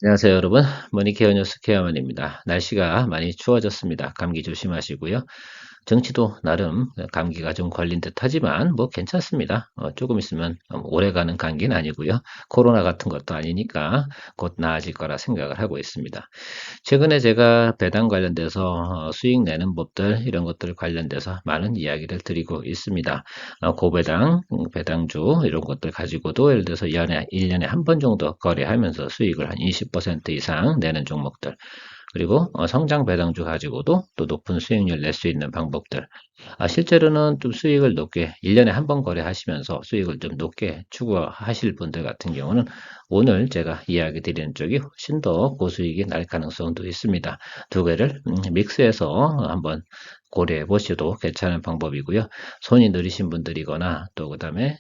안녕하세요, 여러분. 머니케어 뉴스 케어만입니다. 날씨가 많이 추워졌습니다. 감기 조심하시고요. 정치도 나름 감기가 좀 걸린 듯 하지만 뭐 괜찮습니다. 조금 있으면 오래가는 감기는 아니고요. 코로나 같은 것도 아니니까 곧 나아질 거라 생각을 하고 있습니다. 최근에 제가 배당 관련돼서 수익 내는 법들 이런 것들 관련돼서 많은 이야기를 드리고 있습니다. 고배당, 배당주 이런 것들 가지고도 예를 들어서 1년에 한 번 정도 거래하면서 수익을 한 20% 이상 내는 종목들 그리고 성장 배당주 가지고도 또 높은 수익률 낼 수 있는 방법들. 실제로는 좀 수익을 높게 1년에 한 번 거래하시면서 수익을 좀 높게 추구하실 분들 같은 경우는 오늘 제가 이야기 드리는 쪽이 훨씬 더 고수익이 날 가능성도 있습니다. 두 개를 믹스해서 한번 고려해 보셔도 괜찮은 방법이고요. 손이 느리신 분들이거나 또 그다음에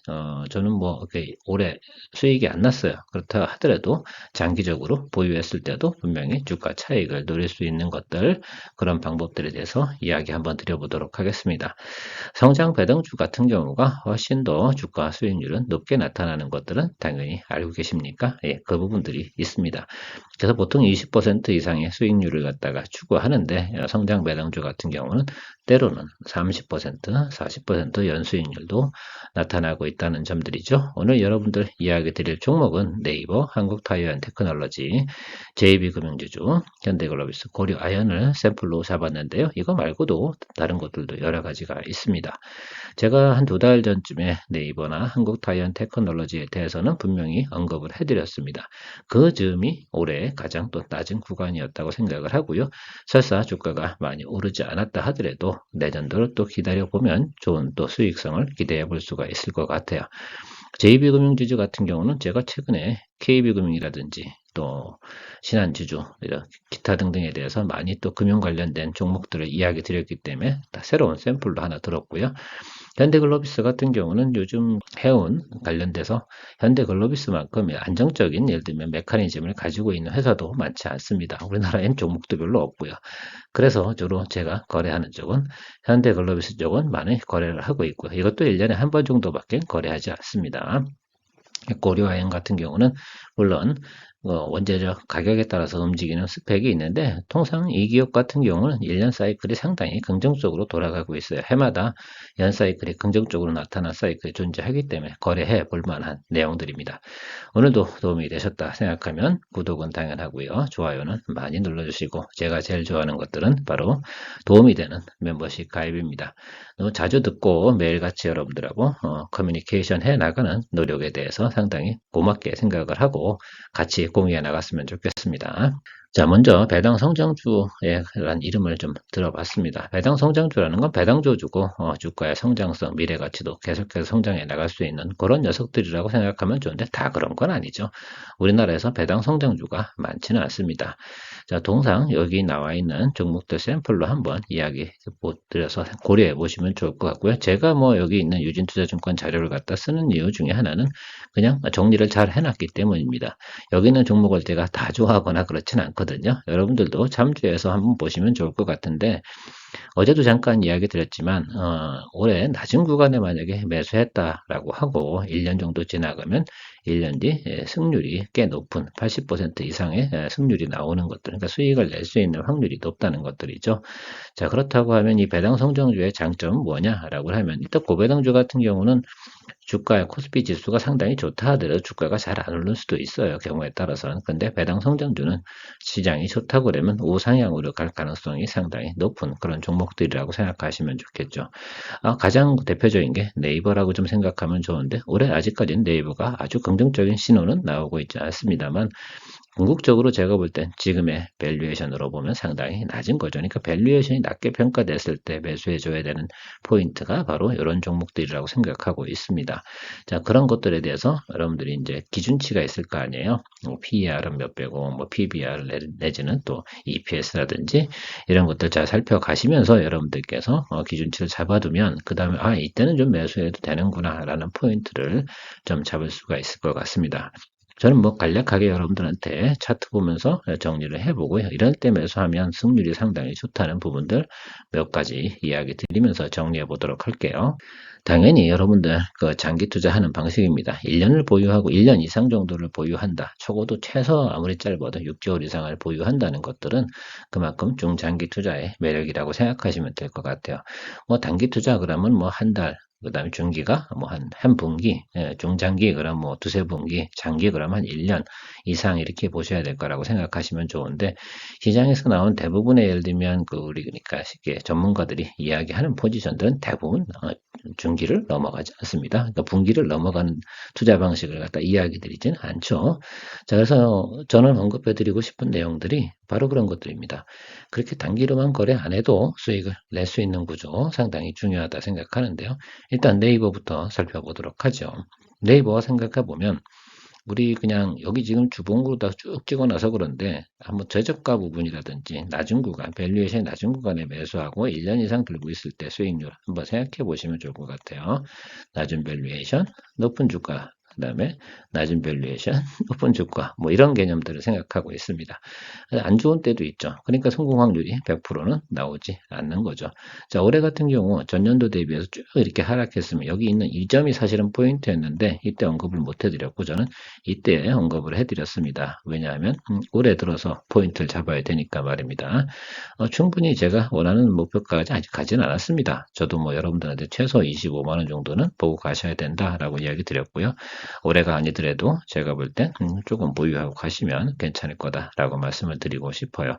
저는 뭐 이렇게 오래 수익이 안 났어요. 그렇다 하더라도 장기적으로 보유했을 때도 분명히 주가 차익을 노릴 수 있는 것들 그런 방법들에 대해서 이야기 한번 드려보도록 하겠습니다. 성장 배당주 같은 경우가 훨씬 더 주가 수익률은 높게 나타나는 것들은 당연히 알고 계십니까? 예, 그 부분들이 있습니다. 그래서 보통 20% 이상의 수익률을 갖다가 추구하는데 성장 배당주 같은 경우는 때로는 30%, 40% 연수익률도 나타나고 있다는 점들이죠. 오늘 여러분들 이야기 드릴 종목은 네이버, 한국타이어앤테크놀로지, JB금융주주, 현대글로비스, 고려아연을 샘플로 잡았는데요. 이거 말고도 다른 것들도 여러 가지가 있습니다. 제가 한 두 달 전쯤에 네이버나 한국타이언 테크놀로지에 대해서는 분명히 언급을 해드렸습니다. 그 즈음이 올해 가장 또 낮은 구간이었다고 생각을 하고요. 설사 주가가 많이 오르지 않았다 하더라도 내년도를 또 기다려보면 좋은 또 수익성을 기대해 볼 수가 있을 것 같아요. JB금융주주 같은 경우는 제가 최근에 KB금융이라든지 또 신한주주 이런 기타 등등에 대해서 많이 또 금융 관련된 종목들을 이야기 드렸기 때문에 다 새로운 샘플로 하나 들었고요. 현대글로비스 같은 경우는 요즘 해운 관련돼서 현대글로비스만큼 안정적인 예를 들면 메커니즘을 가지고 있는 회사도 많지 않습니다. 우리나라엔 종목도 별로 없고요. 그래서 주로 제가 거래하는 쪽은 현대글로비스 쪽은 많이 거래를 하고 있고요. 이것도 1년에 한 번 정도밖에 거래하지 않습니다. 고려아연 같은 경우는 물론 원재료 가격에 따라서 움직이는 스펙이 있는데 통상 이 기업 같은 경우는 1년 사이클이 상당히 긍정적으로 돌아가고 있어요. 해마다 연 사이클이 긍정적으로 나타난 사이클이 존재하기 때문에 거래해 볼 만한 내용들입니다. 오늘도 도움이 되셨다 생각하면 구독은 당연하고요. 좋아요는 많이 눌러주시고 제가 제일 좋아하는 것들은 바로 도움이 되는 멤버십 가입입니다. 자주 듣고 매일같이 여러분들하고 커뮤니케이션 해 나가는 노력에 대해서 상당히 고맙게 생각을 하고 같이 공유해 나갔으면 좋겠습니다. 자, 먼저 배당 성장주에 란 이름을 좀 들어봤습니다. 배당 성장주라는 건 배당주주고 주가의 성장성, 미래 가치도 계속해서 성장해 나갈 수 있는 그런 녀석들이라고 생각하면 좋은데 다 그런 건 아니죠. 우리나라에서 배당 성장주가 많지는 않습니다. 자, 동상 여기 나와 있는 종목들 샘플로 한번 이야기 드려서 고려해 보시면 좋을 것 같고요. 제가 뭐 여기 있는 유진투자증권 자료를 갖다 쓰는 이유 중에 하나는 그냥 정리를 잘 해놨기 때문입니다. 여기 있는 종목을 제가 다 좋아하거나 그렇진 않거든요. 여러분들도 참조해서 한번 보시면 좋을 것 같은데 어제도 잠깐 이야기 드렸지만 올해 낮은 구간에 만약에 매수했다라고 하고 1년 정도 지나가면 1년 뒤 승률이 꽤 높은 80% 이상의 승률이 나오는 것들, 그러니까 수익을 낼 수 있는 확률이 높다는 것들이죠. 자, 그렇다고 하면 이 배당 성장주의 장점은 뭐냐라고 하면 일단 고배당주 같은 경우는 주가의 코스피 지수가 상당히 좋다 하더라도 주가가 잘 안 오를 수도 있어요. 경우에 따라서는. 근데 배당 성장주는 시장이 좋다고 그러면 우상향으로 갈 가능성이 상당히 높은 그런 종목들이라고 생각하시면 좋겠죠. 가장 대표적인 게 네이버라고 좀 생각하면 좋은데 올해 아직까지는 네이버가 아주 긍정적인 신호는 나오고 있지 않습니다만 궁극적으로 제가 볼 땐 지금의 밸류에이션으로 보면 상당히 낮은 거죠. 그러니까 밸류에이션이 낮게 평가됐을 때 매수해 줘야 되는 포인트가 바로 이런 종목들이라고 생각하고 있습니다. 자, 그런 것들에 대해서 여러분들이 이제 기준치가 있을 거 아니에요. PER은 몇 배고, 뭐 PBR 내지는 또 EPS라든지 이런 것들 잘 살펴가시면서 여러분들께서 기준치를 잡아두면 그 다음에 이때는 좀 매수해도 되는구나라는 포인트를 좀 잡을 수가 있을 것 같습니다. 저는 뭐 간략하게 여러분들한테 차트 보면서 정리를 해보고요. 이런 때 매수하면 승률이 상당히 좋다는 부분들 몇 가지 이야기 드리면서 정리해 보도록 할게요. 당연히 여러분들 그 장기 투자하는 방식입니다. 1년을 보유하고 1년 이상 정도를 보유한다. 적어도 최소 아무리 짧아도 6개월 이상을 보유한다는 것들은 그만큼 중장기 투자의 매력이라고 생각하시면 될 것 같아요. 뭐 단기 투자 그러면 뭐 한 달, 그다음에 중기가 뭐 한 분기, 중장기 그럼 뭐 두세 분기, 장기 그러면 한 1년 이상 이렇게 보셔야 될 거라고 생각하시면 좋은데 시장에서 나온 대부분의 예를 들면 그 우리 그러니까 쉽게 전문가들이 이야기하는 포지션들은 대부분 중기를 넘어가지 않습니다. 그러니까 분기를 넘어가는 투자 방식을 갖다 이야기 드리지는 않죠. 자, 그래서 저는 언급해 드리고 싶은 내용들이 바로 그런 것들입니다. 그렇게 단기로만 거래 안 해도 수익을 낼 수 있는 구조 상당히 중요하다 생각하는데요. 일단 네이버부터 살펴보도록 하죠. 네이버 생각해 보면 우리 그냥 여기 지금 주봉으로 다 쭉 찍어놔서 그런데 한번 최저가 부분이라든지 낮은 구간, 밸류에이션이 낮은 구간에 매수하고 1년 이상 들고 있을 때 수익률 한번 생각해 보시면 좋을 것 같아요. 낮은 밸류에이션, 높은 주가, 그 다음에 낮은 밸류에이션, 높은 주가 뭐 이런 개념들을 생각하고 있습니다. 안 좋은 때도 있죠. 그러니까 성공 확률이 100%는 나오지 않는 거죠. 자, 올해 같은 경우 전년도 대비해서 쭉 이렇게 하락했으면 여기 있는 이 점이 사실은 포인트였는데 이때 언급을 못 해드렸고 저는 이때 언급을 해드렸습니다. 왜냐하면 올해 들어서 포인트를 잡아야 되니까 말입니다. 충분히 제가 원하는 목표까지 아직 가지는 않았습니다. 저도 뭐 여러분들한테 최소 25만 원 정도는 보고 가셔야 된다라고 이야기 드렸고요. 올해가 아니더라도 제가 볼 때 조금 보유하고 가시면 괜찮을 거다라고 말씀을 드리고 싶어요.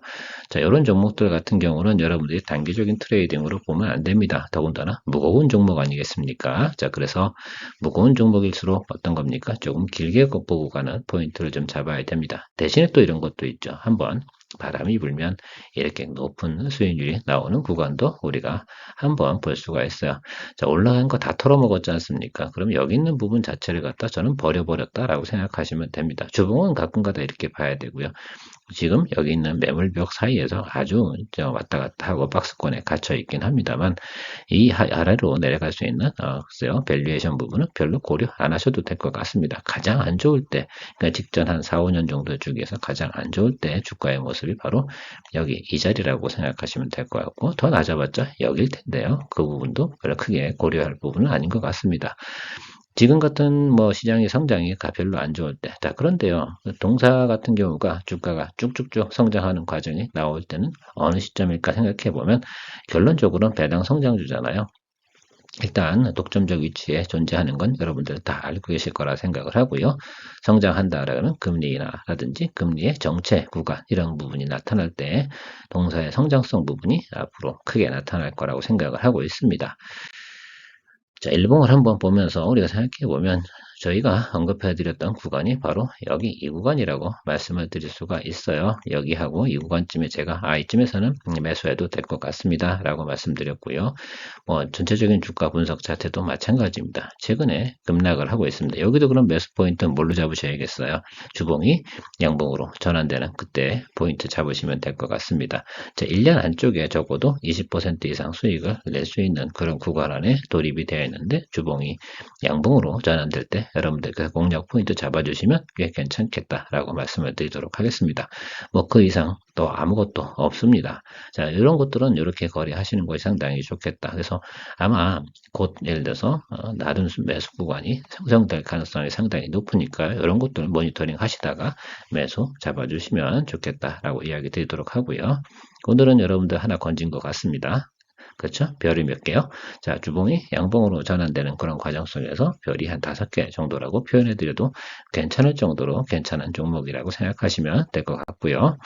자, 이런 종목들 같은 경우는 여러분들이 단기적인 트레이딩으로 보면 안 됩니다. 더군다나 무거운 종목 아니겠습니까? 자, 그래서 무거운 종목일수록 어떤 겁니까? 조금 길게 보고 가는 포인트를 좀 잡아야 됩니다. 대신에 또 이런 것도 있죠. 한번 바람이 불면 이렇게 높은 수익률이 나오는 구간도 우리가 한번 볼 수가 있어요. 자, 올라간 거 다 털어먹었지 않습니까? 그럼 여기 있는 부분 자체를 갖다 저는 버려버렸다라고 생각하시면 됩니다. 주봉은 가끔가다 이렇게 봐야 되고요. 지금 여기 있는 매물벽 사이에서 아주 왔다 갔다 하고 박스권에 갇혀 있긴 합니다만 이 아래로 내려갈 수 있는 글쎄요 밸류에이션 부분은 별로 고려 안 하셔도 될 것 같습니다. 가장 안 좋을 때 그러니까 직전 한 4, 5년 정도 주기에서 가장 안 좋을 때 주가의 모습이 바로 여기 이 자리라고 생각하시면 될 것 같고 더 낮아봤자 여길 텐데요. 그 부분도 별로 크게 고려할 부분은 아닌 것 같습니다. 지금 같은 뭐 시장의 성장이 별로 안 좋을 때. 자, 그런데요. 동사 같은 경우가 주가가 쭉쭉쭉 성장하는 과정이 나올 때는 어느 시점일까 생각해 보면 결론적으로는 배당 성장주잖아요. 일단 독점적 위치에 존재하는 건 여러분들 다 알고 계실 거라 생각을 하고요. 성장한다라는 금리라든지 금리의 정체 구간 이런 부분이 나타날 때 동사의 성장성 부분이 앞으로 크게 나타날 거라고 생각을 하고 있습니다. 자, 일봉을 한번 보면서 우리가 생각해 보면 저희가 언급해 드렸던 구간이 바로 여기 이 구간이라고 말씀을 드릴 수가 있어요. 여기하고 이 구간쯤에 제가 이쯤에서는 매수해도 될 것 같습니다 라고 말씀드렸고요. 뭐 전체적인 주가 분석 자체도 마찬가지입니다. 최근에 급락을 하고 있습니다. 여기도 그럼 매수 포인트는 뭘로 잡으셔야겠어요? 주봉이 양봉으로 전환되는 그때 포인트 잡으시면 될 것 같습니다. 자, 1년 안쪽에 적어도 20% 이상 수익을 낼 수 있는 그런 구간 안에 돌입이 되어 있는데 주봉이 양봉으로 전환될 때 여러분들 그 공략 포인트 잡아주시면 꽤 괜찮겠다라고 말씀을 드리도록 하겠습니다. 뭐 그 이상 또 아무것도 없습니다. 자, 이런 것들은 이렇게 거래하시는 것이 상당히 좋겠다. 그래서 아마 곧 예를 들어서 낮은 매수 구간이 형성될 가능성이 상당히 높으니까 이런 것들을 모니터링 하시다가 매수 잡아주시면 좋겠다라고 이야기 드리도록 하고요. 오늘은 여러분들 하나 건진 것 같습니다. 그렇죠? 별이 몇 개요? 자, 주봉이 양봉으로 전환되는 그런 과정 속에서 별이 한 5개 정도라고 표현해 드려도 괜찮을 정도로 괜찮은 종목이라고 생각하시면 될 것 같고요.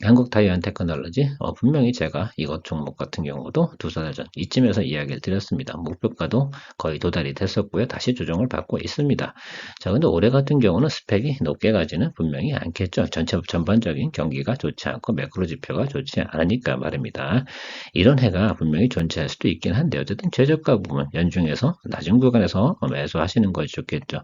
한국타이완테크놀로지 분명히 제가 이것 종목 같은 경우도 2달 전 이쯤에서 이야기를 드렸습니다. 목표가도 거의 도달이 됐었고요. 다시 조정을 받고 있습니다. 자, 근데 올해 같은 경우는 스펙이 높게 가지는 분명히 않겠죠. 전반적인 경기가 좋지 않고 매크로 지표가 좋지 않으니까 말입니다. 이런 해가 분명히 존재할 수도 있긴 한데 어쨌든 최저가 부분 연중에서 낮은 구간에서 매수하시는 것이 좋겠죠.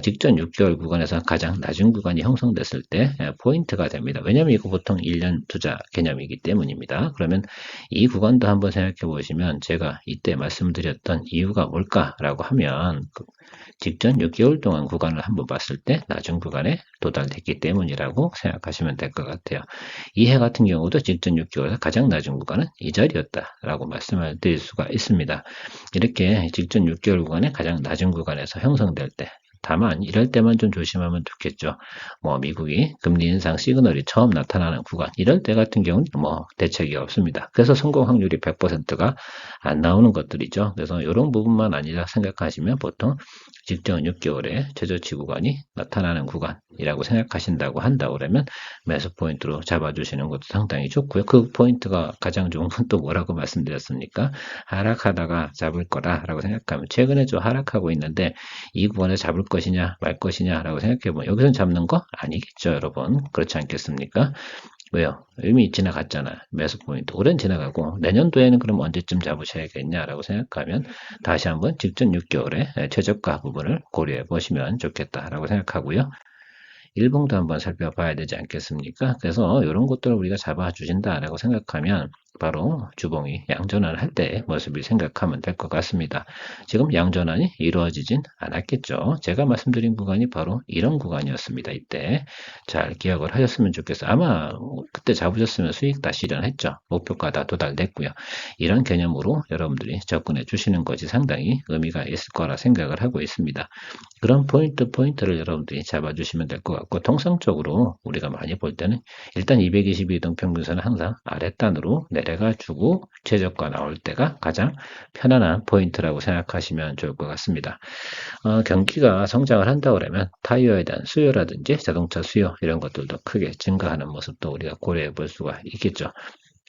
직전 6개월 구간에서 가장 낮은 구간이 형성됐을 때 포인트가 됩니다. 왜냐하면 이거 보통 1년 투자 개념이기 때문입니다. 그러면 이 구간도 한번 생각해 보시면 제가 이때 말씀드렸던 이유가 뭘까라고 하면 직전 6개월 동안 구간을 한번 봤을 때 낮은 구간에 도달했기 때문이라고 생각하시면 될 것 같아요. 이 해 같은 경우도 직전 6개월에서 가장 낮은 구간은 이 자리였다라고 말씀을 드릴 수가 있습니다. 이렇게 직전 6개월 구간에 가장 낮은 구간에서 형성될 때 다만 이럴 때만 좀 조심하면 좋겠죠. 뭐 미국이 금리 인상 시그널이 처음 나타나는 구간 이럴 때 같은 경우는 뭐 대책이 없습니다. 그래서 성공 확률이 100%가 안 나오는 것들이죠. 그래서 이런 부분만 아니라 생각하시면 보통 직전 6개월에 최저치 구간이 나타나는 구간이라고 생각하신다고 한다 그러면 매수 포인트로 잡아주시는 것도 상당히 좋고요. 그 포인트가 가장 좋은 건 또 뭐라고 말씀드렸습니까? 하락하다가 잡을 거라라고 생각하면 최근에 좀 하락하고 있는데 이 구간에 잡을 것이냐 말 것이냐라고 생각해보면 여기서 잡는 거 아니겠죠, 여러분. 그렇지 않겠습니까? 왜요? 이미 지나갔잖아. 매수 포인트. 올해는 지나가고 내년도에는 그럼 언제쯤 잡으셔야겠냐라고 생각하면 다시 한번 직전 6개월에 최저가 부분을 고려해 보시면 좋겠다라고 생각하고요. 일봉도 한번 살펴봐야 되지 않겠습니까? 그래서 이런 것들을 우리가 잡아주신다라고 생각하면 바로 주봉이 양전환을 할 때 모습을 생각하면 될 것 같습니다. 지금 양전환이 이루어지진 않았겠죠. 제가 말씀드린 구간이 바로 이런 구간이었습니다. 이때 잘 기억을 하셨으면 좋겠어요. 아마 그때 잡으셨으면 수익 다 실현했죠. 목표가 다 도달됐고요. 이런 개념으로 여러분들이 접근해 주시는 것이 상당히 의미가 있을 거라 생각을 하고 있습니다. 그런 포인트를 여러분들이 잡아주시면 될 것 같고 통상적으로 우리가 많이 볼 때는 일단 222동 평균선은 항상 아랫단으로 내려가지고 최저가 나올 때가 가장 편안한 포인트라고 생각하시면 좋을 것 같습니다. 경기가 성장을 한다 그러면 타이어에 대한 수요라든지 자동차 수요 이런 것들도 크게 증가하는 모습도 우리가 고려해 볼 수가 있겠죠.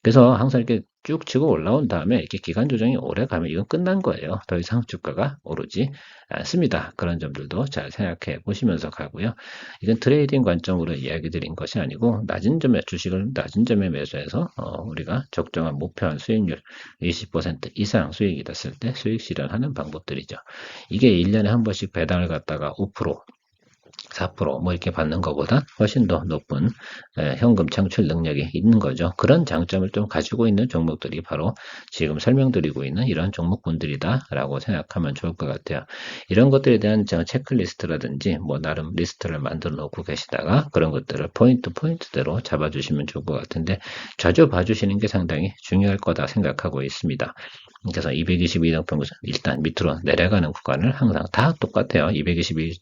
그래서 항상 이렇게 쭉 치고 올라온 다음에 이렇게 기간 조정이 오래 가면 이건 끝난 거예요. 더 이상 주가가 오르지 않습니다. 그런 점들도 잘 생각해 보시면서 가고요. 이건 트레이딩 관점으로 이야기 드린 것이 아니고 낮은 점에 주식을 낮은 점에 매수해서 우리가 적정한 목표한 수익률 20% 이상 수익이 됐을 때 수익 실현하는 방법들이죠. 이게 1년에 한 번씩 배당을 갖다가 5% 4%뭐 이렇게 받는 것보다 훨씬 더 높은 현금 창출 능력이 있는 거죠. 그런 장점을 좀 가지고 있는 종목들이 바로 지금 설명드리고 있는 이런 종목군들이다라고 생각하면 좋을 것 같아요. 이런 것들에 대한 체크리스트라든지 뭐 나름 리스트를 만들어 놓고 계시다가 그런 것들을 포인트대로 잡아주시면 좋을 것 같은데 자주 봐주시는 게 상당히 중요할 거다 생각하고 있습니다. 그래서 222등 평균선 일단 밑으로 내려가는 구간을 항상 다 똑같아요. 222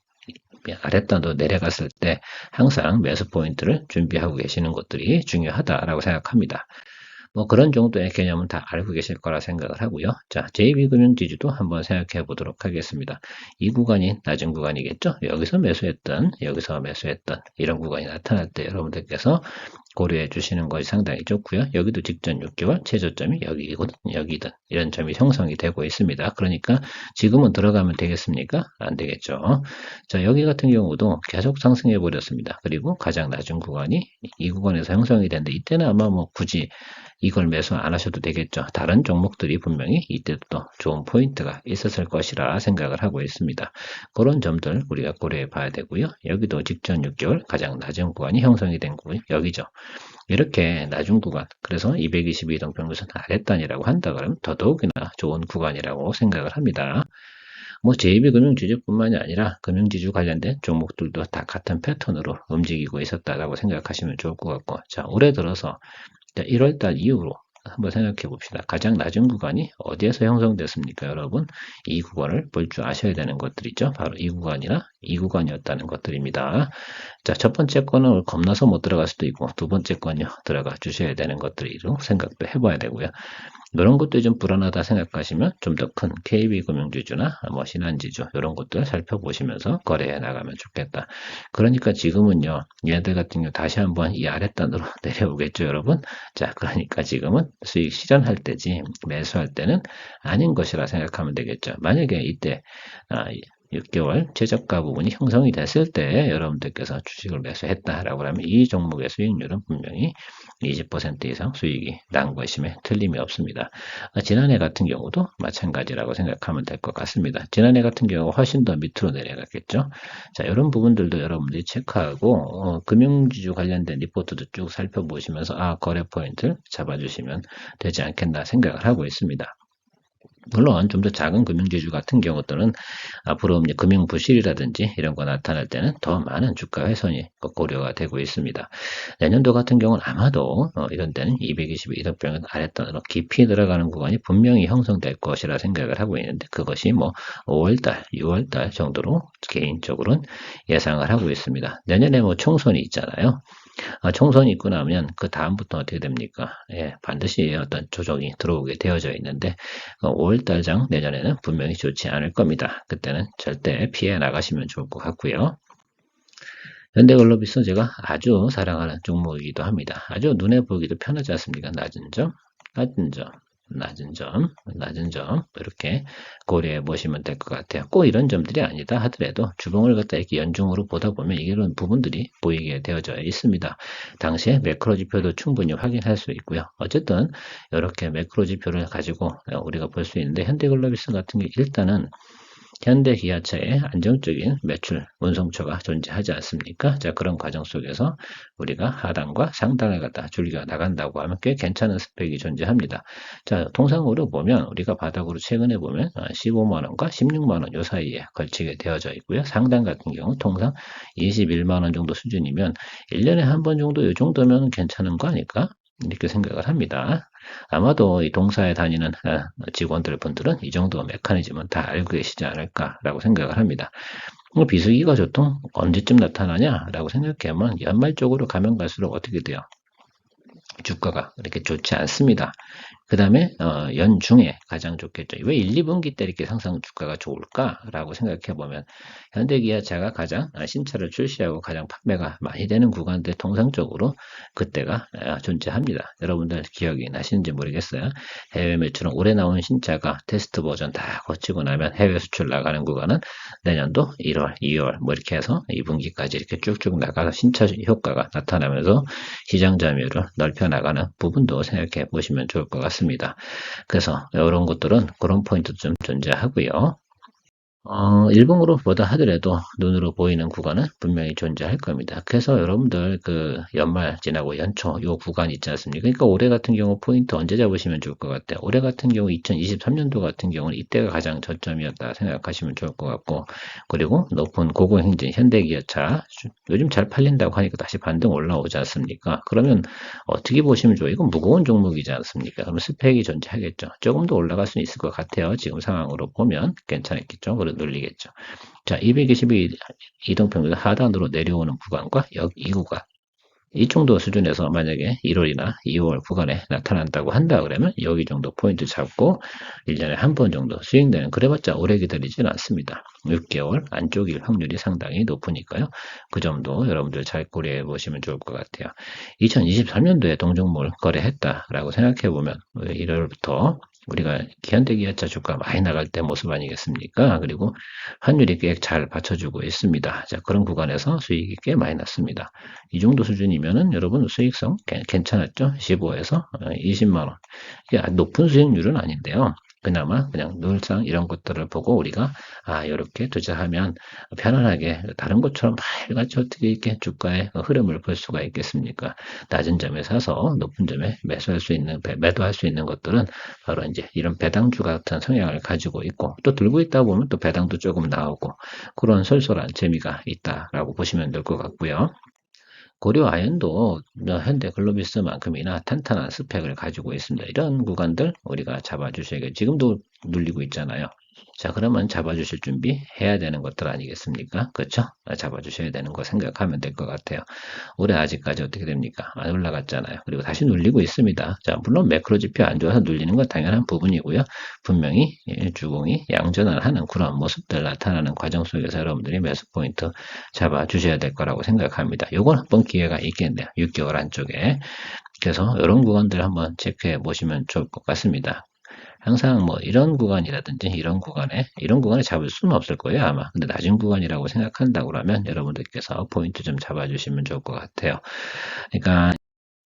아랫단도 내려갔을 때 항상 매수 포인트를 준비하고 계시는 것들이 중요하다라고 생각합니다. 뭐 그런 정도의 개념은 다 알고 계실 거라 생각을 하고요. 자, JB금융지주도 한번 생각해 보도록 하겠습니다. 이 구간이 낮은 구간이겠죠? 여기서 매수했던 이런 구간이 나타날 때 여러분들께서 고려해 주시는 것이 상당히 좋고요. 여기도 직전 6개월 최저점이 여기든 이런 점이 형성이 되고 있습니다. 그러니까 지금은 들어가면 되겠습니까? 안 되겠죠. 자, 여기 같은 경우도 계속 상승해 버렸습니다. 그리고 가장 낮은 구간이 이 구간에서 형성이 되는데 이때는 아마 뭐 굳이 이걸 매수 안 하셔도 되겠죠. 다른 종목들이 분명히 이때도 또 좋은 포인트가 있었을 것이라 생각을 하고 있습니다. 그런 점들 우리가 고려해 봐야 되고요. 여기도 직전 6개월 가장 낮은 구간이 형성이 된 구간 여기죠. 이렇게 낮은 구간, 그래서 222동 평균선 아랫단이라고 한다 그러면 더더욱이나 좋은 구간이라고 생각을 합니다. 뭐 JB금융지주뿐만이 아니라 금융지주 관련된 종목들도 다 같은 패턴으로 움직이고 있었다라고 생각하시면 좋을 것 같고, 자, 올해 들어서 1월달 이후로 한번 생각해 봅시다. 가장 낮은 구간이 어디에서 형성됐습니까, 여러분? 이 구간을 볼 줄 아셔야 되는 것들이죠. 바로 이 구간이나 이 구간이었다는 것들입니다. 자, 첫 번째 거는 겁나서 못 들어갈 수도 있고, 두 번째 건요, 들어가 주셔야 되는 것들이로 생각도 해봐야 되고요. 이런 것들이 좀 불안하다 생각하시면 좀 더 큰 KB금융지주나 뭐 신한지주 이런 것들 살펴보시면서 거래해 나가면 좋겠다. 그러니까 지금은요, 얘네들 같은 경우 다시 한번 이 아랫단으로 내려오겠죠, 여러분. 자, 그러니까 지금은 수익 실현할 때지 매수할 때는 아닌 것이라 생각하면 되겠죠. 만약에 이때 6개월 최저가 부분이 형성이 됐을 때 여러분들께서 주식을 매수했다라고 하면 이 종목의 수익률은 분명히 20% 이상 수익이 난 것임에 틀림이 없습니다. 지난해 같은 경우도 마찬가지라고 생각하면 될 것 같습니다. 지난해 같은 경우 훨씬 더 밑으로 내려갔겠죠. 자, 이런 부분들도 여러분들이 체크하고 금융지주 관련된 리포트도 쭉 살펴보시면서 거래 포인트를 잡아주시면 되지 않겠나 생각을 하고 있습니다. 물론 좀 더 작은 금융지주 같은 경우들은 앞으로 이제 금융 부실이라든지 이런 거 나타날 때는 더 많은 주가 훼손이 고려가 되고 있습니다. 내년도 같은 경우는 아마도 이런 때는 222 이덕병을 아랫단으로 깊이 들어가는 구간이 분명히 형성될 것이라 생각을 하고 있는데, 그것이 뭐 5월달, 6월달 정도로 개인적으로는 예상을 하고 있습니다. 내년에 뭐 총선이 있잖아요. 총선이 있고 나면 그 다음부터 어떻게 됩니까? 예, 반드시 어떤 조정이 들어오게 되어져 있는데 5월달장 내년에는 분명히 좋지 않을 겁니다. 그때는 절대 피해 나가시면 좋을 것 같고요. 현대글로비스는 제가 아주 사랑하는 종목이기도 합니다. 아주 눈에 보기도 편하지 않습니까? 낮은 점, 낮은 점, 낮은 점, 낮은 점 이렇게 고려해 보시면 될 것 같아요. 꼭 이런 점들이 아니다 하더라도 주봉을 갖다 이렇게 연중으로 보다 보면 이런 부분들이 보이게 되어져 있습니다. 당시에 매크로 지표도 충분히 확인할 수 있고요. 어쨌든 이렇게 매크로 지표를 가지고 우리가 볼 수 있는데, 현대글로비스 같은 게 일단은 현대기아차의 안정적인 매출 운송처가 존재하지 않습니까? 자, 그런 과정 속에서 우리가 하단과 상단을 갖다 줄겨 나간다고 하면 꽤 괜찮은 스펙이 존재합니다. 자, 통상으로 보면 우리가 바닥으로 최근에 보면 15만원과 16만원 요 사이에 걸치게 되어져 있고요. 상단 같은 경우 통상 21만원 정도 수준이면 1년에 한 번 정도 이 정도면 괜찮은 거 아닐까? 이렇게 생각을 합니다. 아마도 이 동사에 다니는 직원들 분들은 이 정도 메커니즘은 다 알고 계시지 않을까라고 생각을 합니다. 비수기가 보통 언제쯤 나타나냐라고 생각하면 연말 쪽으로 가면 갈수록 어떻게 돼요? 주가가 그렇게 좋지 않습니다. 그 다음에 연중에 가장 좋겠죠. 왜 1, 2분기 때 이렇게 상승 주가가 좋을까라고 생각해 보면 현대기아차가 가장 신차를 출시하고 가장 판매가 많이 되는 구간들 통상적으로 그때가 존재합니다. 여러분들 기억이 나시는지 모르겠어요. 해외 매출은 올해 나온 신차가 테스트 버전 다 거치고 나면 해외 수출 나가는 구간은 내년도 1월, 2월 뭐 이렇게 해서 2분기까지 이렇게 쭉쭉 나가서 신차 효과가 나타나면서 시장 점유율을 넓혀 나가는 부분도 생각해 보시면 좋을 것 같습니다. 그래서 이런 것들은 그런 포인트 좀 존재하고요. 일봉으로 보다 하더라도 눈으로 보이는 구간은 분명히 존재할 겁니다. 그래서 여러분들 그 연말 지나고 연초 요 구간 있지 않습니까? 그러니까 올해 같은 경우 포인트 언제 잡으시면 좋을 것 같아요. 올해 같은 경우 2023년도 같은 경우는 이때가 가장 저점이었다 생각하시면 좋을 것 같고, 그리고 높은 고공행진 현대기아차 요즘 잘 팔린다고 하니까 다시 반등 올라오지 않습니까? 그러면 어떻게 보시면 좋아요? 이건 무거운 종목이지 않습니까? 그럼 스펙이 존재하겠죠. 조금 더 올라갈 수 있을 것 같아요. 지금 상황으로 보면 괜찮겠죠. 눌리겠죠. 자, 222 이동평균 하단으로 내려오는 구간과 이 구간, 이 정도 수준에서 만약에 1월이나 2월 구간에 나타난다고 한다 그러면 여기 정도 포인트 잡고 1년에 한 번 정도 수익되는, 그래봤자 오래 기다리지는 않습니다. 6개월 안쪽일 확률이 상당히 높으니까요. 그 점도 여러분들 잘 고려해 보시면 좋을 것 같아요. 2023년도에 동종목을 거래했다라고 생각해 보면 1월부터 우리가 현대기아차 주가 많이 나갈 때 모습 아니겠습니까? 그리고 환율이 꽤 잘 받쳐주고 있습니다. 자, 그런 구간에서 수익이 꽤 많이 났습니다. 이 정도 수준이면은 여러분 수익성 괜찮았죠? 15에서 20만 원. 이게 높은 수익률은 아닌데요. 그나마 그냥 늘상 이런 것들을 보고 우리가 이렇게 투자하면 편안하게 다른 것처럼 매일같이 어떻게 이렇게 주가의 흐름을 볼 수가 있겠습니까? 낮은 점에 사서 높은 점에 매수할 수 있는, 매도할 수 있는 것들은 바로 이제 이런 배당주 같은 성향을 가지고 있고, 또 들고 있다 보면 또 배당도 조금 나오고 그런 솔솔한 재미가 있다라고 보시면 될 것 같고요. 고려 아연도 현대 글로비스만큼이나 탄탄한 스펙을 가지고 있습니다. 이런 구간들 우리가 잡아주셔야겠죠. 지금도 눌리고 있잖아요. 자, 그러면 잡아주실 준비 해야 되는 것들 아니겠습니까? 그렇죠? 잡아주셔야 되는 거 생각하면 될 것 같아요. 올해 아직까지 어떻게 됩니까? 안 올라갔잖아요. 그리고 다시 눌리고 있습니다. 자, 물론 매크로 지표 안 좋아서 눌리는 건 당연한 부분이고요. 분명히 주공이 양전환하는 그런 모습들 나타나는 과정 속에서 여러분들이 매수 포인트 잡아주셔야 될 거라고 생각합니다. 요건 한번 기회가 있겠네요. 6개월 안쪽에. 그래서 이런 구간들 한번 체크해 보시면 좋을 것 같습니다. 항상 뭐 이런 구간이라든지 이런 구간에 잡을 수는 없을 거예요, 아마. 근데 낮은 구간이라고 생각한다고 하면 여러분들께서 포인트 좀 잡아주시면 좋을 것 같아요. 그러니까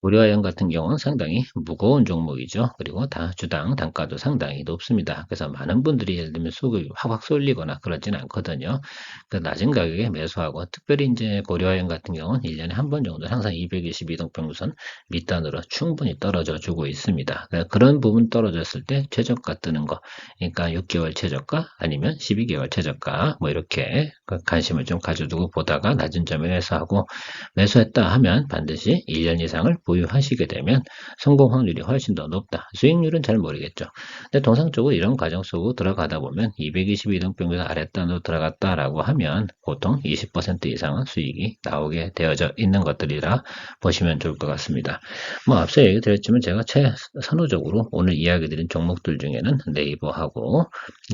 고려아연 같은 경우는 상당히 무거운 종목이죠. 그리고 주당 단가도 상당히 높습니다. 그래서 많은 분들이 예를 들면 속이 확 쏠리거나 그러진 않거든요. 그 낮은 가격에 매수하고, 특별히 이제 고려아연 같은 경우는 1년에 한 번 정도 항상 220 이동평균선 밑단으로 충분히 떨어져 주고 있습니다. 그런 부분 떨어졌을 때 최저가 뜨는 거, 그러니까 6개월 최저가 아니면 12개월 최저가 뭐 이렇게 관심을 좀 가져두고 보다가 낮은 점에 매수하고, 매수했다 하면 반드시 1년 이상을 보유하시게 되면 성공 확률이 훨씬 더 높다. 수익률은 잘 모르겠죠. 근데 통상적으로 이런 과정 속으로 들어가다 보면 220 이동평균 아랫단으로 들어갔다라고 하면 보통 20% 이상은 수익이 나오게 되어져 있는 것들이라 보시면 좋을 것 같습니다. 뭐 앞서 얘기 드렸지만 제가 선호적으로 오늘 이야기 드린 종목들 중에는 네이버하고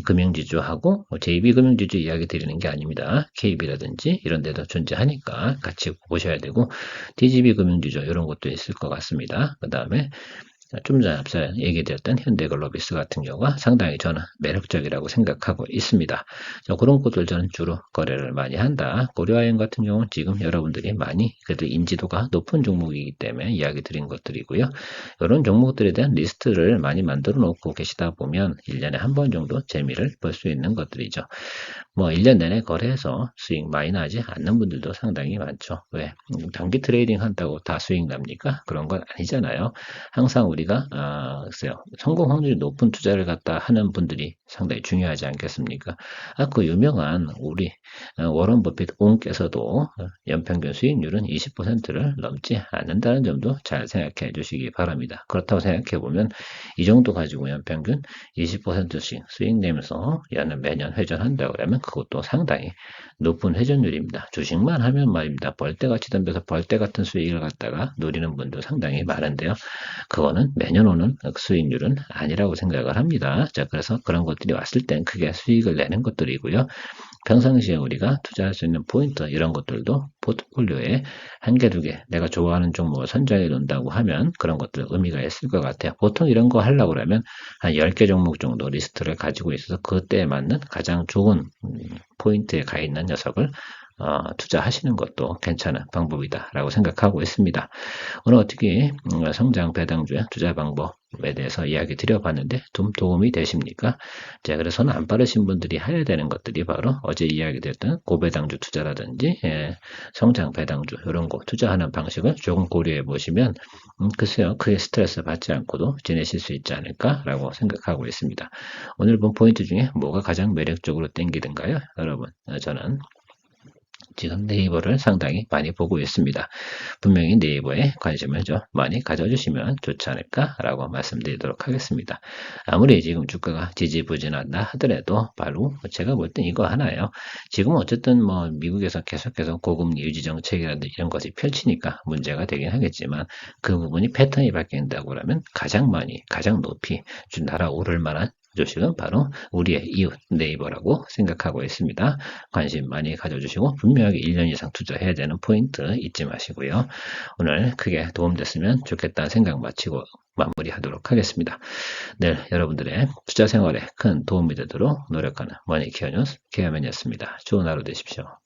금융지주하고 JB금융지주 이야기 드리는 게 아닙니다. KB라든지 이런 데도 존재하니까 같이 보셔야 되고, DGB금융지주 이런 것도 있을 것 같습니다. 그 다음에 좀 전에 앞서 얘기드렸던 현대글로비스 같은 경우가 상당히 저는 매력적이라고 생각하고 있습니다. 그런 곳들 저는 주로 거래를 많이 한다. 고려아연 같은 경우는 지금 여러분들이 많이 그래도 인지도가 높은 종목이기 때문에 이야기 드린 것들이고요. 이런 종목들에 대한 리스트를 많이 만들어 놓고 계시다 보면 1년에 한 번 정도 재미를 볼 수 있는 것들이죠. 뭐 1년 내내 거래해서 수익 많이 나지 않는 분들도 상당히 많죠. 왜? 단기 트레이딩 한다고 다 수익 납니까? 그런 건 아니잖아요. 항상 우리가 글쎄요, 성공 확률이 높은 투자를 갖다 하는 분들이 상당히 중요하지 않겠습니까? 그 유명한 우리 워런 버핏 옹께서도 연평균 수익률은 20%를 넘지 않는다는 점도 잘 생각해 주시기 바랍니다. 그렇다고 생각해 보면 이 정도 가지고 연평균 20%씩 수익 내면서 매년 회전한다고 그러면 그것도 상당히 높은 회전율입니다. 주식만 하면 말입니다. 벌떼같이 덤벼서 벌떼 같은 수익을 갖다가 누리는 분도 상당히 많은데요. 그거는 매년 오는 수익률은 아니라고 생각을 합니다. 자, 그래서 그런 것들이 왔을 땐 크게 수익을 내는 것들이고요. 평상시에 우리가 투자할 수 있는 포인트 이런 것들도 포트폴리오에 한 개, 두 개 내가 좋아하는 종목을 선정해 놓는다고 하면 그런 것들 의미가 있을 것 같아요. 보통 이런 거 하려고 그러면 한 10개 종목 정도 리스트를 가지고 있어서 그때에 맞는 가장 좋은 포인트에 가 있는 녀석을 투자하시는 것도 괜찮은 방법이다라고 생각하고 있습니다. 오늘 어떻게 성장 배당주의 투자 방법에 대해서 이야기 드려봤는데 좀 도움이 되십니까? 자, 그래서 손 안 빠르신 분들이 해야 되는 것들이 바로 어제 이야기 드렸던 고배당주 투자라든지 성장 배당주 이런 거 투자하는 방식을 조금 고려해 보시면 글쎄요, 크게 스트레스 받지 않고도 지내실 수 있지 않을까라고 생각하고 있습니다. 오늘 본 포인트 중에 뭐가 가장 매력적으로 땡기던가요? 여러분, 저는 지금 네이버를 상당히 많이 보고 있습니다. 분명히 네이버에 관심을 좀 많이 가져주시면 좋지 않을까라고 말씀드리도록 하겠습니다. 아무리 지금 주가가 지지부진하다 하더라도 바로 제가 볼 땐 이거 하나예요. 지금 어쨌든 뭐 미국에서 계속해서 고금리 유지 정책이라든지 이런 것이 펼치니까 문제가 되긴 하겠지만 그 부분이 패턴이 바뀐다고 하면 가장 많이 가장 높이 날아오를 만한 주식은 바로 우리의 이웃 네이버라고 생각하고 있습니다. 관심 많이 가져주시고 분명하게 1년 이상 투자해야 되는 포인트 잊지 마시고요. 오늘 크게 도움됐으면 좋겠다는 생각 마치고 마무리하도록 하겠습니다. 네, 여러분들의 투자 생활에 큰 도움이 되도록 노력하는 머니케어 뉴스 케어맨이었습니다. 좋은 하루 되십시오.